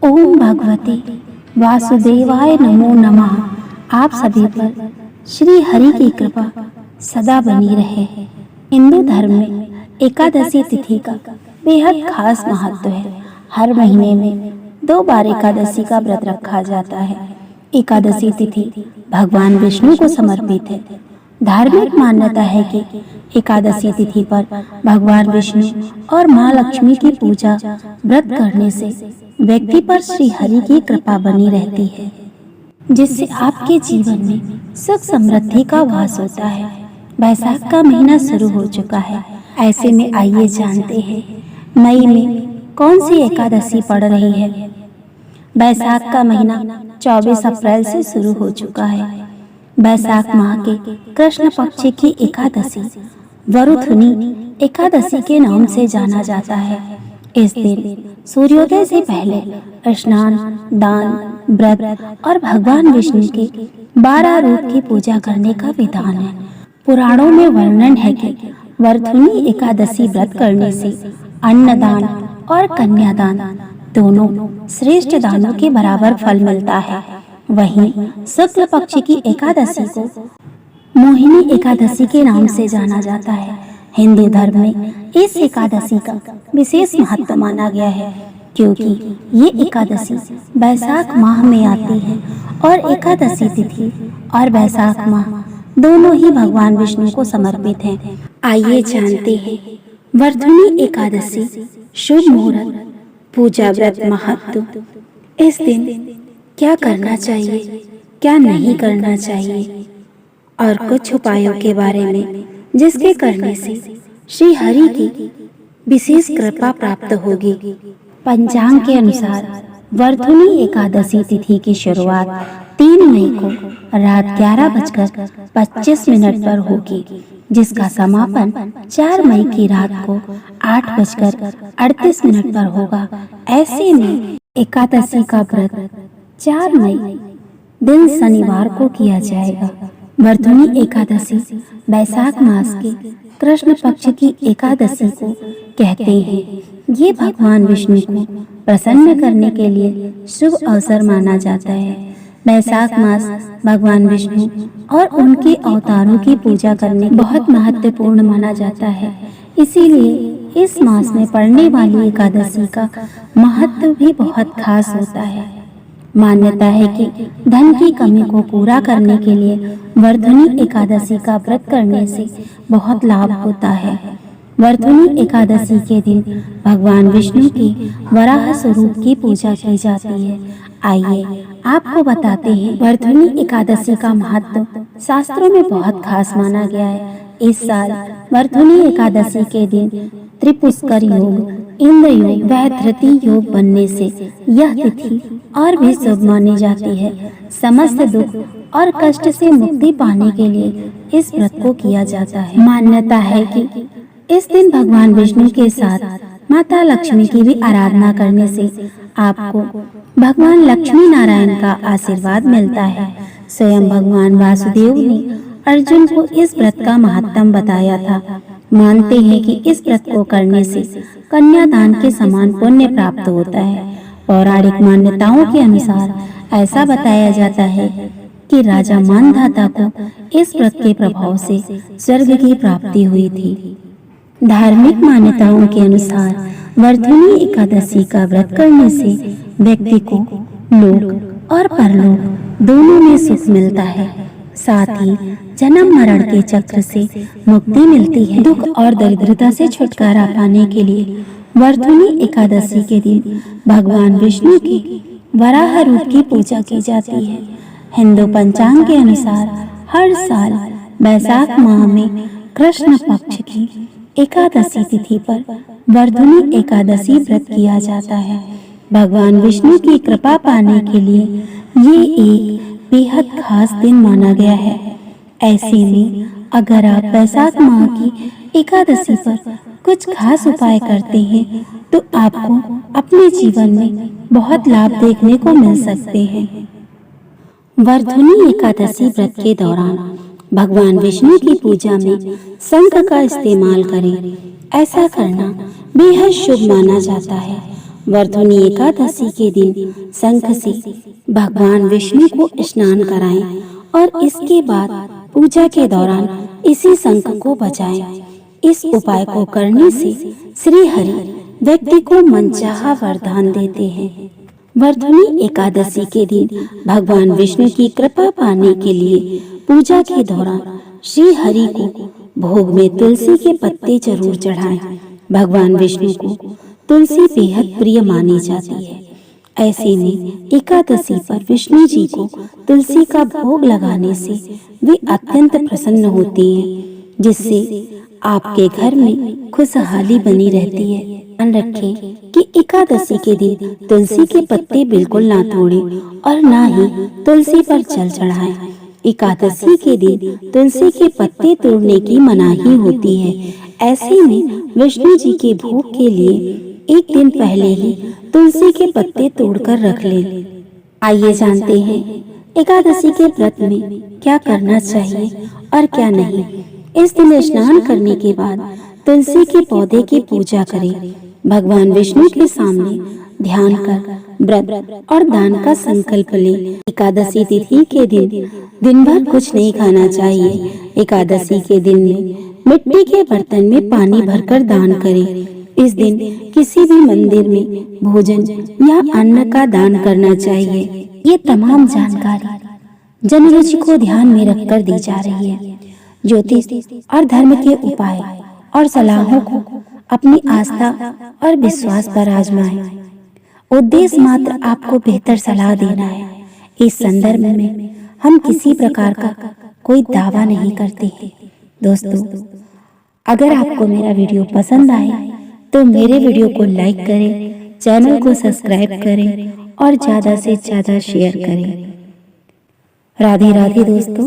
ओम भगवते वासुदेवाय नमो नमः। आप सभी पर श्री हरि की कृपा सदा बनी रहे। हिंदू धर्म में एकादशी तिथि का बेहद खास महत्व है। हर महीने में 2 बार एकादशी का व्रत रखा जाता है। एकादशी तिथि भगवान विष्णु को समर्पित है। धार्मिक मान्यता है कि एकादशी तिथि पर भगवान विष्णु और माँ लक्ष्मी की पूजा व्रत करने से व्यक्ति पर श्री हरि की कृपा बनी रहती है, जिससे आपके जीवन में सुख समृद्धि का वास होता है। बैसाख का महीना शुरू हो चुका है। ऐसे में आइए जानते हैं मई में कौन सी एकादशी पड़ रही है। बैसाख का महीना 24 अप्रैल से शुरू हो चुका है। बैसाख माह के कृष्ण पक्ष की एकादशी वरुथुनी एकादशी के नाम से जाना जाता है। इस दिन सूर्योदय से पहले स्नान, दान, व्रत और भगवान विष्णु के 12 रूप की पूजा करने का विधान है। पुराणों में वर्णन है कि वरुथुनी एकादशी व्रत करने से अन्नदान और कन्यादान दोनों श्रेष्ठ दानों के बराबर फल मिलता है। वहीं शुक्ल पक्ष की एकादशी को मोहिनी एकादशी के नाम से जाना जाता है। हिंदू धर्म में इस एकादशी का विशेष महत्व माना गया है, क्योंकि ये एकादशी बैसाख माह में आती है और एकादशी तिथि और बैसाख माह दोनों ही भगवान विष्णु को समर्पित हैं। आइए जानते हैं वरुथुनी एकादशी शुभ मुहूर्त, पूजा, व्रत, महत्व। इस दिन क्या करना चाहिए, क्या नहीं करना चाहिए और कुछ उपायों के बारे में जिसके करने से श्री हरि की विशेष कृपा प्राप्त होगी। पंचांग के अनुसार वरुथुनी एकादशी तिथि की शुरुआत 3 मई को रात 11:25 पर होगी, जिसका समापन 4 मई की रात को 8:38 पर होगा। ऐसे में एकादशी का व्रत 4 मई दिन शनिवार को किया जाएगा। वरुथुनी एकादशी बैसाख मास के कृष्ण पक्ष की एकादशी को कहते हैं। ये भगवान विष्णु को प्रसन्न करने के लिए शुभ अवसर माना जाता है। बैसाख मास भगवान विष्णु और उनके अवतारों की पूजा करने बहुत महत्वपूर्ण माना जाता है। इसीलिए इस मास में पड़ने वाली एकादशी का महत्व भी बहुत खास होता है। मान्यता है कि धन की कमी को पूरा करने के लिए वरुथुनी एकादशी का व्रत करने से बहुत लाभ होता है। वरुथुनी एकादशी के दिन भगवान विष्णु की वराह स्वरूप की पूजा की जाती है। आइए आपको बताते हैं वरुथुनी एकादशी का महत्व शास्त्रों में बहुत खास माना गया है। इस साल वरुथुनी एकादशी के दिन त्रिपुष्कर योग, इंद्र योग व धृति योग बनने से यह तिथि और भी शुभ मानी जाती है। समस्त दुख और कष्ट से मुक्ति पाने के लिए इस व्रत को किया जाता है। मान्यता है कि इस दिन भगवान विष्णु के साथ माता लक्ष्मी की भी आराधना करने से आपको भगवान लक्ष्मी नारायण का आशीर्वाद मिलता है। स्वयं भगवान वासुदेव ने अर्जुन को इस व्रत का महत्व बताया था। मानते हैं कि इस व्रत को करने से कन्यादान के समान पुण्य प्राप्त होता है। पौराणिक मान्यताओं के अनुसार ऐसा बताया जाता है कि राजा मानधाता को इस व्रत के प्रभाव से स्वर्ग की प्राप्ति हुई थी। धार्मिक मान्यताओं के अनुसार वरुथुनी एकादशी का व्रत करने से व्यक्ति को लोक और परलोक दोनों में सुख मिलता है। साथ ही जन्म मरण के चक्र से मुक्ति मिलती है। दुख और दरिद्रता से छुटकारा पाने के लिए वरुथुनी एकादशी के दिन भगवान विष्णु की वराह रूप की पूजा की जाती है। हिंदू पंचांग के अनुसार हर साल बैसाख माह में कृष्ण पक्ष की एकादशी तिथि पर वरुथुनी एकादशी व्रत किया जाता है। भगवान विष्णु की कृपा पाने के लिए ये एक बेहद खास दिन माना गया है। ऐसे में अगर आप बैसाख माह की एकादशी पर कुछ खास उपाय करते हैं तो आपको अपने जीवन में बहुत लाभ देखने को मिल सकते हैं। वरुथुनी एकादशी व्रत के दौरान भगवान विष्णु की पूजा में शंख का इस्तेमाल करें। ऐसा करना बेहद शुभ माना जाता है वर्धुनी एकादशी के दिन शंख से भगवान विष्णु को स्नान कराएं और इसके बाद पूजा के दौरान इसी शंख को बजाएं। इस उपाय को करने से श्री हरि व्यक्ति को मनचाहा वरदान देते हैं। वर्धुनी एकादशी के दिन भगवान विष्णु की कृपा पाने के लिए पूजा के दौरान श्री हरि को भोग में तुलसी के पत्ते जरूर चढ़ाएं। भगवान विष्णु को तुलसी बेहद प्रिय मानी जाती है। ऐसे में एकादशी पर विष्णु जी को तुलसी का भोग लगाने से वे अत्यंत प्रसन्न होती हैं, जिससे आपके घर में खुशहाली बनी रहती है। ध्यान रखें कि एकादशी के दिन तुलसी के पत्ते बिल्कुल ना तोड़ें और ना ही तुलसी पर जल चढ़ाएं। एकादशी के दिन तुलसी के पत्ते तोड़ने की मनाही होती है। ऐसे में विष्णु जी के भोग के लिए एक दिन पहले ही तुलसी के पत्ते तोड़कर रख लें। आइए जानते हैं एकादशी के व्रत में क्या करना चाहिए और क्या नहीं। इस दिन स्नान करने के बाद तुलसी के पौधे की पूजा करें। भगवान विष्णु के सामने ध्यान कर व्रत और दान का संकल्प लें। एकादशी तिथि के दिन भर कुछ नहीं खाना चाहिए। एकादशी के दिन में मिट्टी के बर्तन में पानी भरकर दान करें। इस दिन किसी भी मंदिर में भोजन या अन्न का दान करना चाहिए। ये तमाम जानकारी जनरुचि को ध्यान में रखकर दी जा रही है। ज्योतिष और धर्म के उपाय और सलाहों को अपनी आस्था और विश्वास पर आजमाएं। उद्देश्य मात्र आपको बेहतर सलाह देना है। इस संदर्भ में हम किसी प्रकार का कोई दावा नहीं करते हैं। दोस्तों, अगर आपको मेरा वीडियो पसंद आए तो मेरे वीडियो को लाइक करें, चैनल को सब्सक्राइब करें और ज़्यादा से ज़्यादा शेयर करें। राधे राधे दोस्तों।